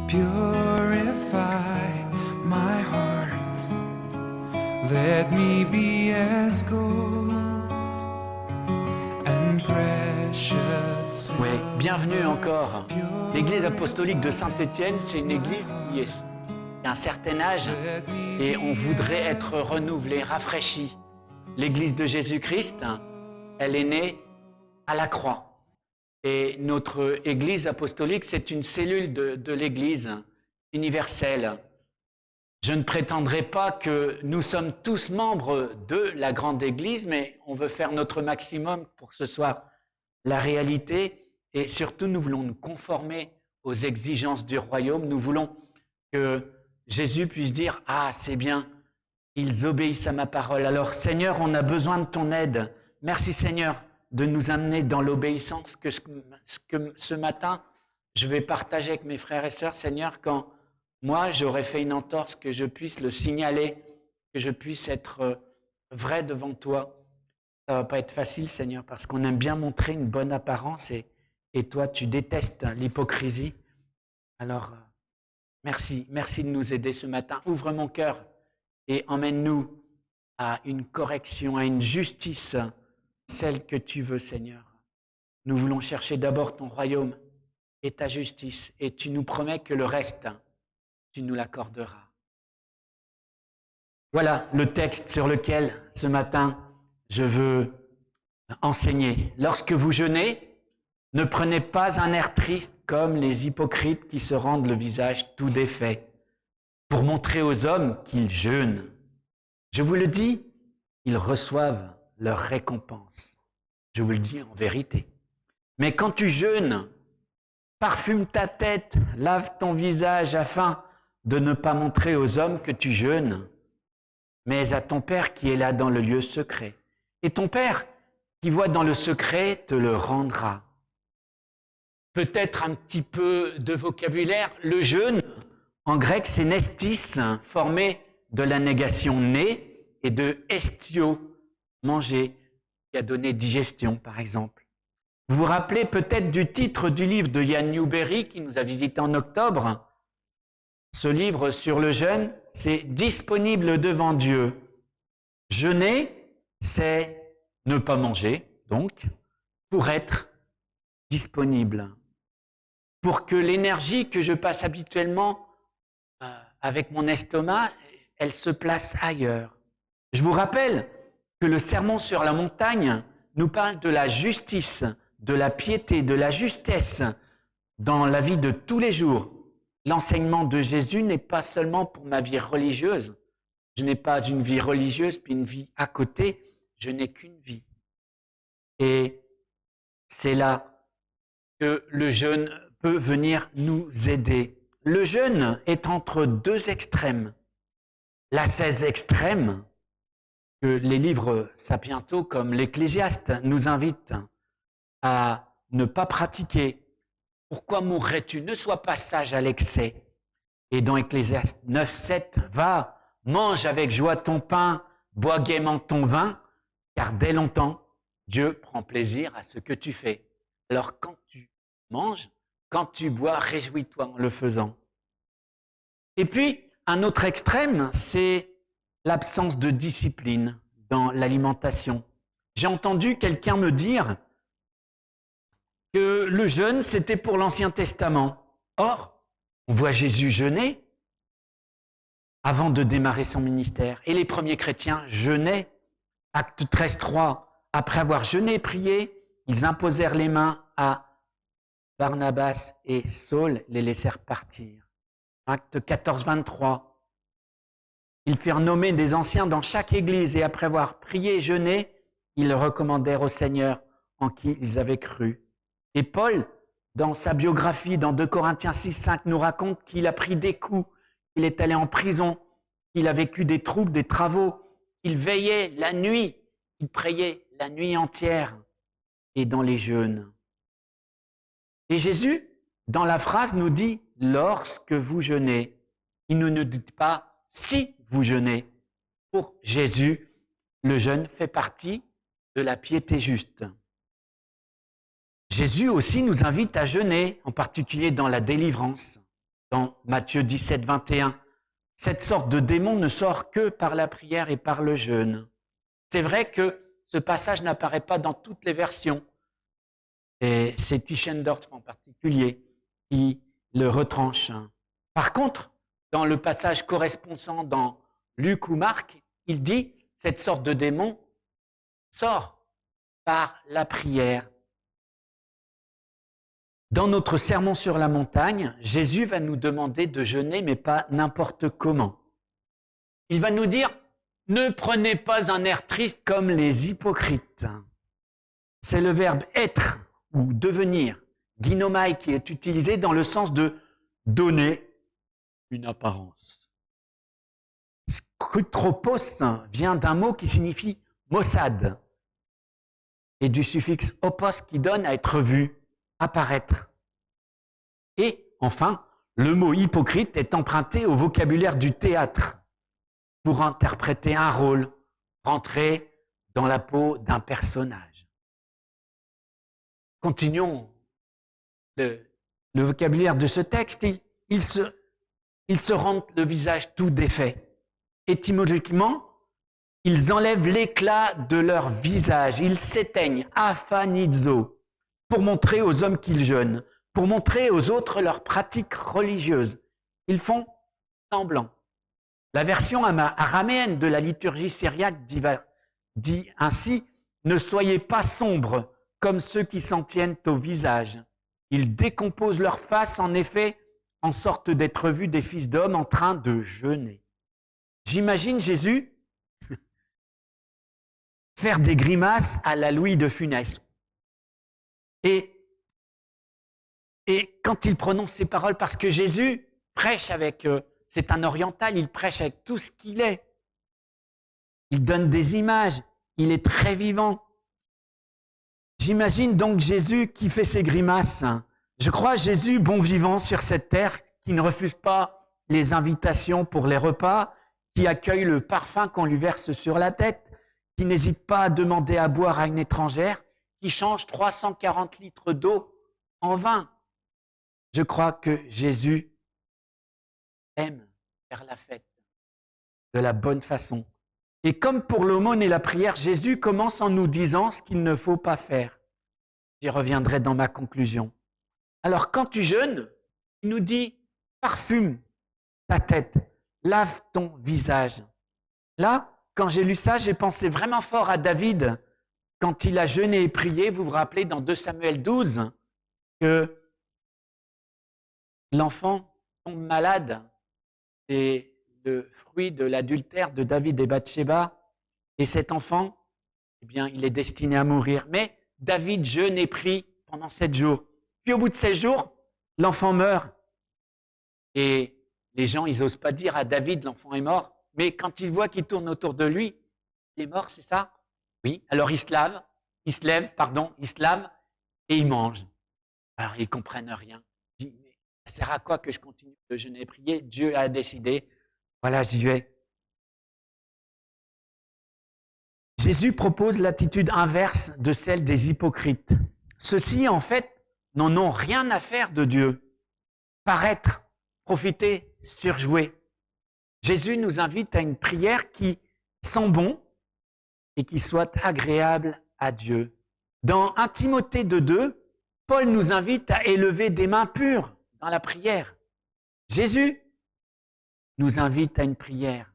Purify my heart. Let me be as gold and precious. Oui, bienvenue encore. L'église apostolique de Saint-Étienne, c'est une église qui a un certain âge et on voudrait être renouvelé, rafraîchi. L'église de Jésus-Christ, elle est née à la croix. Et notre église apostolique, c'est une cellule de l'église universelle. Je ne prétendrai pas que nous sommes tous membres de la grande église, mais on veut faire notre maximum pour que ce soit la réalité. Et surtout, nous voulons nous conformer aux exigences du royaume. Nous voulons que Jésus puisse dire « Ah, c'est bien, ils obéissent à ma parole. Alors Seigneur, on a besoin de ton aide. Merci Seigneur de nous amener dans l'obéissance que ce matin, je vais partager avec mes frères et sœurs. Seigneur, quand moi, j'aurais fait une entorse, que je puisse le signaler, que je puisse être vrai devant toi. Ça va pas être facile, Seigneur, parce qu'on aime bien montrer une bonne apparence et toi, tu détestes l'hypocrisie. Alors, merci de nous aider ce matin. Ouvre mon cœur et emmène-nous à une correction, à une justice, celle que tu veux, Seigneur. Nous voulons chercher d'abord ton royaume et ta justice, et tu nous promets que le reste, tu nous l'accorderas. Voilà le texte sur lequel, ce matin, je veux enseigner. Lorsque vous jeûnez, ne prenez pas un air triste comme les hypocrites qui se rendent le visage tout défait pour montrer aux hommes qu'ils jeûnent. Je vous le dis, ils reçoivent leur récompense. Je vous le dis en vérité. Mais quand tu jeûnes, parfume ta tête, lave ton visage afin de ne pas montrer aux hommes que tu jeûnes, mais à ton Père qui est là dans le lieu secret. Et ton Père qui voit dans le secret te le rendra. Peut-être un petit peu de vocabulaire. Le jeûne, en grec, c'est nestis, formé de la négation né et de estio, manger, qui a donné digestion, par exemple. Vous vous rappelez peut-être du titre du livre de Yann Newberry qui nous a visité en octobre. Ce livre sur le jeûne, c'est « Disponible devant Dieu ». Jeûner, c'est ne pas manger, donc, pour être disponible. Pour que l'énergie que je passe habituellement avec mon estomac, elle se place ailleurs. Je vous rappelle que le sermon sur la montagne nous parle de la justice, de la piété, de la justesse dans la vie de tous les jours. L'enseignement de Jésus n'est pas seulement pour ma vie religieuse. Je n'ai pas une vie religieuse puis une vie à côté. Je n'ai qu'une vie. Et c'est là que le jeûne peut venir nous aider. Le jeûne est entre deux extrêmes. L'ascèse extrême, que les livres sapientaux comme l'Ecclésiaste nous invitent à ne pas pratiquer. Pourquoi mourrais-tu? Ne sois pas sage à l'excès. Et dans Ecclésiaste 9:7, va, mange avec joie ton pain, bois gaiement ton vin, car dès longtemps, Dieu prend plaisir à ce que tu fais. Alors quand tu manges, quand tu bois, réjouis-toi en le faisant. Et puis, un autre extrême, c'est l'absence de discipline dans l'alimentation. J'ai entendu quelqu'un me dire que le jeûne, c'était pour l'Ancien Testament. Or, on voit Jésus jeûner avant de démarrer son ministère. Et les premiers chrétiens jeûnaient. Acte 13:3, après avoir jeûné et prié, ils imposèrent les mains à Barnabas et Saul, les laissèrent partir. Acte 14:23, ils firent nommer des anciens dans chaque église et après avoir prié et jeûné, ils le recommandèrent au Seigneur en qui ils avaient cru. Et Paul, dans sa biographie, dans 2 Corinthiens 6:5, nous raconte qu'il a pris des coups, qu'il est allé en prison, qu'il a vécu des troubles, des travaux, qu'il veillait la nuit, il priait la nuit entière et dans les jeûnes. Et Jésus, dans la phrase, nous dit « lorsque vous jeûnez ». Il ne nous dit pas « si vous jeûnez ». Pour Jésus, le jeûne fait partie de la piété juste. Jésus aussi nous invite à jeûner, en particulier dans la délivrance. dans Matthieu 17, 21. Cette sorte de démon ne sort que par la prière et par le jeûne. C'est vrai que ce passage n'apparaît pas dans toutes les versions. Et c'est Tischendorf en particulier qui le retranche. Par contre, dans le passage correspondant dans Luc ou Marc, il dit « cette sorte de démon sort par la prière ». Dans notre sermon sur la montagne, Jésus va nous demander de jeûner, mais pas n'importe comment. Il va nous dire « ne prenez pas un air triste comme les hypocrites ». C'est le verbe « être » ou « devenir », ginomai, qui est utilisé dans le sens de « donner une apparence ». Skutropos vient d'un mot qui signifie « maussade » et du suffixe « opos » qui donne à être vu, apparaître. Et enfin, le mot hypocrite est emprunté au vocabulaire du théâtre pour interpréter un rôle, rentrer dans la peau d'un personnage. Continuons le vocabulaire de ce texte. Il se rendent le visage tout défait. Étymologiquement, ils enlèvent l'éclat de leur visage. Ils s'éteignent, aphanizo, pour montrer aux hommes qu'ils jeûnent, pour montrer aux autres leurs pratiques religieuses. Ils font semblant. La version araméenne de la liturgie syriaque dit ainsi « Ne soyez pas sombres comme ceux qui s'en tiennent au visage. Ils décomposent leur face, en effet, en sorte d'être vus des fils d'hommes en train de jeûner. » J'imagine Jésus faire des grimaces à la Louis de Funès. Et quand il prononce ces paroles, parce que Jésus prêche avec, c'est un oriental, il prêche avec tout ce qu'il est. Il donne des images, il est très vivant. J'imagine donc Jésus qui fait ses grimaces. Je crois Jésus bon vivant sur cette terre, qui ne refuse pas les invitations pour les repas, qui accueille le parfum qu'on lui verse sur la tête, qui n'hésite pas à demander à boire à une étrangère, qui change 340 litres d'eau en vin. Je crois que Jésus aime faire la fête de la bonne façon. Et comme pour l'aumône et la prière, Jésus commence en nous disant ce qu'il ne faut pas faire. J'y reviendrai dans ma conclusion. Alors quand tu jeûnes, il nous dit « parfume ta tête, lave ton visage ». Là, quand j'ai lu ça, j'ai pensé vraiment fort à David, quand il a jeûné et prié. Vous vous rappelez dans 2 Samuel 12 que l'enfant tombe malade, c'est le fruit de l'adultère de David et Bathsheba, et cet enfant, eh bien, il est destiné à mourir. Mais David jeûne et prie pendant 7 jours. Puis au bout de 7 jours, l'enfant meurt. Et les gens, ils n'osent pas dire à David, l'enfant est mort, mais quand ils voient qu'il tourne autour de lui, il est mort, c'est ça? Oui. Alors il se lave et il mange. Alors ils comprennent rien. Ils disent, mais ça sert à quoi que je continue de jeûner et prier? Dieu a décidé. Voilà, j'y vais. Jésus propose l'attitude inverse de celle des hypocrites. Ceux-ci, en fait, n'en ont rien à faire de Dieu. Paraître, profiter, surjouer. Jésus nous invite à une prière qui sent bon et qui soit agréable à Dieu. Dans 1 Timothée 2, Paul nous invite à élever des mains pures dans la prière. Jésus nous invite à une prière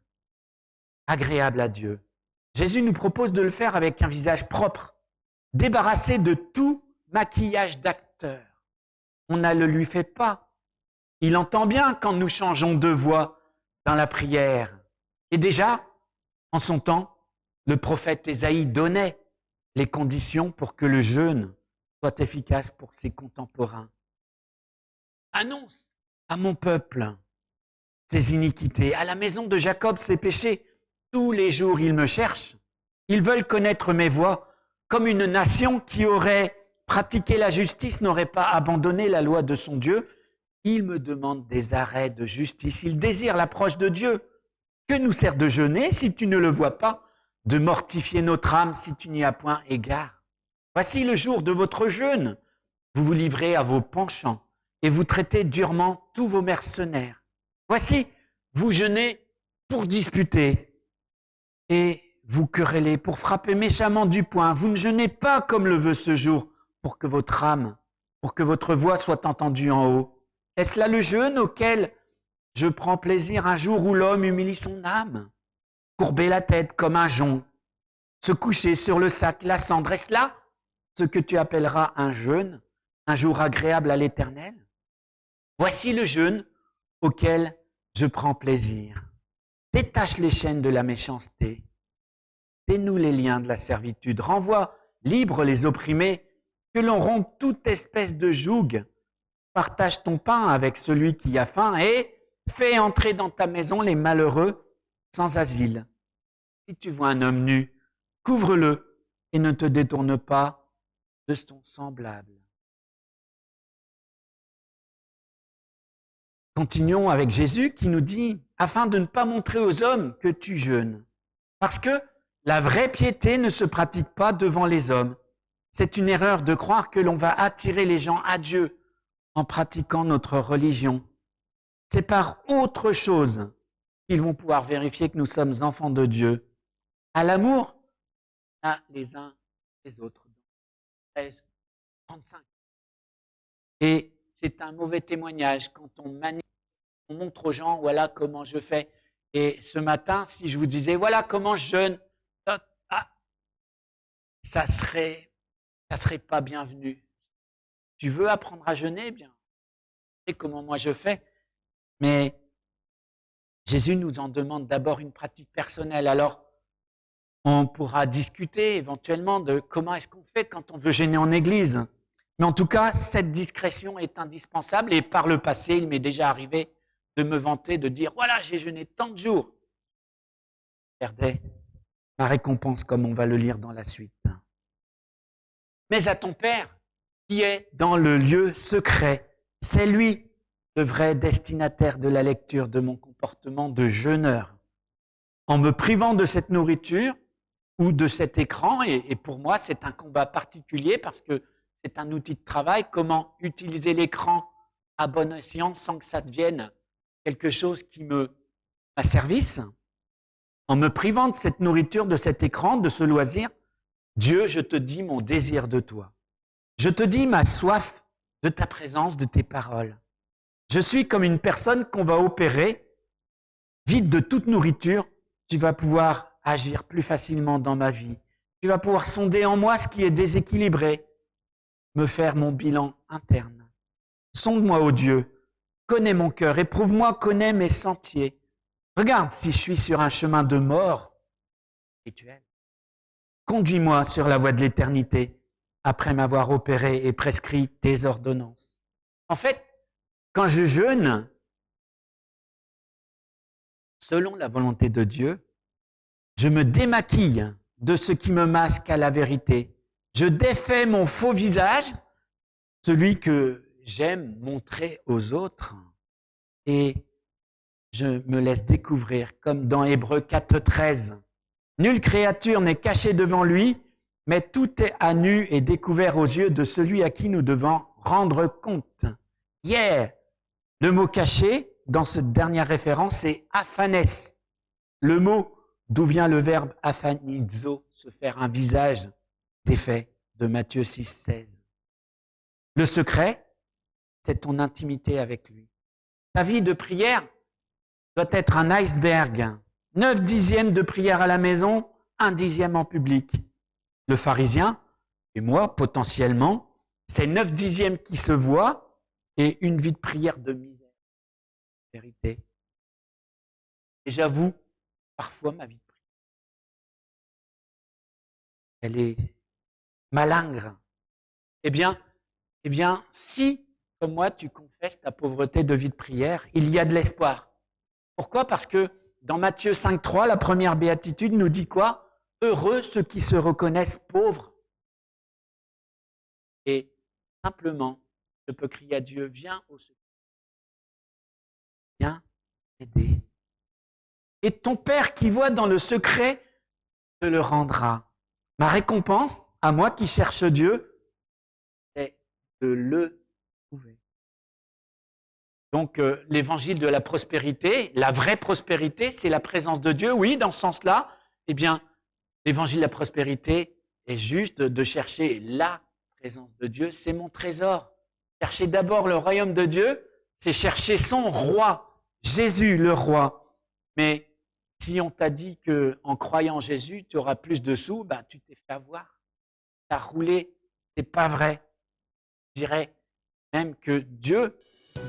agréable à Dieu. Jésus nous propose de le faire avec un visage propre, débarrassé de tout maquillage d'acteur. On ne le lui fait pas. Il entend bien quand nous changeons de voix dans la prière. Et déjà, en son temps, le prophète Ésaïe donnait les conditions pour que le jeûne soit efficace pour ses contemporains. Annonce à mon peuple ses iniquités, à la maison de Jacob ses péchés. Tous les jours, ils me cherchent. Ils veulent connaître mes voies, comme une nation qui aurait pratiqué la justice n'aurait pas abandonné la loi de son Dieu. Ils me demandent des arrêts de justice. Ils désirent l'approche de Dieu. Que nous sert de jeûner si tu ne le vois pas, de mortifier notre âme si tu n'y as point égard? Voici le jour de votre jeûne. Vous vous livrez à vos penchants et vous traitez durement tous vos mercenaires. Voici, vous jeûnez pour disputer et vous querellez pour frapper méchamment du poing. Vous ne jeûnez pas comme le veut ce jour pour que votre voix soit entendue en haut. Est-ce là le jeûne auquel je prends plaisir un jour où l'homme humilie son âme? Courber la tête comme un jonc, se coucher sur le sac, la cendre, est-ce là ce que tu appelleras un jeûne, un jour agréable à l'Éternel? Voici le jeûne auquel je prends plaisir. Détache les chaînes de la méchanceté, dénoue les liens de la servitude, renvoie libre les opprimés, que l'on rompe toute espèce de joug, partage ton pain avec celui qui a faim et fais entrer dans ta maison les malheureux sans asile. Si tu vois un homme nu, couvre-le et ne te détourne pas de son semblable. Continuons avec Jésus qui nous dit, afin de ne pas montrer aux hommes que tu jeûnes, parce que la vraie piété ne se pratique pas devant les hommes. C'est une erreur de croire que l'on va attirer les gens à Dieu en pratiquant notre religion. C'est par autre chose qu'ils vont pouvoir vérifier que nous sommes enfants de Dieu. À l'amour, les uns les autres. 13, 35. Et c'est un mauvais témoignage quand on montre aux gens, voilà comment je fais. Et ce matin, si je vous disais, voilà comment je jeûne, ça serait pas bienvenu. Tu veux apprendre à jeûner, bien. Tu sais comment moi je fais. Mais Jésus nous en demande d'abord une pratique personnelle. Alors, on pourra discuter éventuellement de comment est-ce qu'on fait quand on veut jeûner en église. Mais en tout cas, cette discrétion est indispensable. Et par le passé, il m'est déjà arrivé de me vanter, de dire, voilà, j'ai jeûné tant de jours. Je perdais ma récompense, comme on va le lire dans la suite. Mais à ton Père, qui est dans le lieu secret, c'est lui le vrai destinataire de la lecture de mon comportement de jeûneur. En me privant de cette nourriture ou de cet écran, et pour moi c'est un combat particulier parce que c'est un outil de travail, comment utiliser l'écran à bon escient sans que ça devienne quelque chose qui me asservisse. En me privant de cette nourriture, de cet écran, de ce loisir, Dieu, je te dis mon désir de toi. Je te dis ma soif de ta présence, de tes paroles. Je suis comme une personne qu'on va opérer, vide de toute nourriture. Tu vas pouvoir agir plus facilement dans ma vie. Tu vas pouvoir sonder en moi ce qui est déséquilibré, me faire mon bilan interne. Sonde-moi, ô Dieu, connais mon cœur, éprouve-moi, connais mes sentiers. Regarde si je suis sur un chemin de mort spirituelle. Conduis-moi sur la voie de l'éternité après m'avoir opéré et prescrit tes ordonnances. En fait, quand je jeûne, selon la volonté de Dieu, je me démaquille de ce qui me masque à la vérité. Je défais mon faux visage, celui que j'aime montrer aux autres, et je me laisse découvrir, comme dans Hébreux 4,13. Nulle créature n'est cachée devant lui, mais tout est à nu et découvert aux yeux de celui à qui nous devons rendre compte. Yeah! Le mot caché, dans cette dernière référence, c'est aphanès. Le mot d'où vient le verbe aphanizo, se faire un visage défait, de Matthieu 6,16. Le secret, c'est ton intimité avec lui. Ta vie de prière doit être un iceberg. 9/10 de prière à la maison, 1/10 en public. Le pharisien, et moi potentiellement, c'est 9/10 qui se voient et une vie de prière de misère. Vérité. Et j'avoue, parfois ma vie de prière, elle est malingre. Eh bien, si, comme moi, tu confesses ta pauvreté de vie de prière, il y a de l'espoir. Pourquoi? Parce que dans Matthieu 5,3, la première béatitude nous dit quoi? Heureux ceux qui se reconnaissent pauvres. Et simplement, je peux crier à Dieu, viens au secours. Viens aider. Et ton Père qui voit dans le secret te le rendra. Ma récompense, à moi qui cherche Dieu, est de le trouver. Donc, l'évangile de la prospérité, la vraie prospérité, c'est la présence de Dieu. Oui, dans ce sens-là, eh bien, l'évangile de la prospérité est juste de chercher la présence de Dieu. C'est mon trésor. Chercher d'abord le royaume de Dieu, c'est chercher son roi, Jésus le roi. Mais si on t'a dit que en croyant en Jésus, tu auras plus de sous, ben, tu t'es fait avoir. Tu as roulé. C'est pas vrai. Je dirais même que Dieu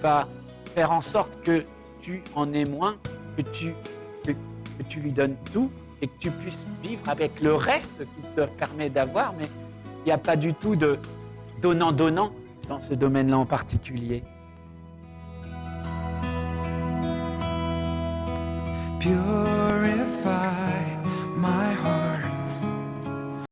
va faire en sorte que tu en aies moins, que tu lui donnes tout et que tu puisses vivre avec le reste qu'il te permet d'avoir, mais il n'y a pas du tout de donnant-donnant dans ce domaine-là en particulier. Pure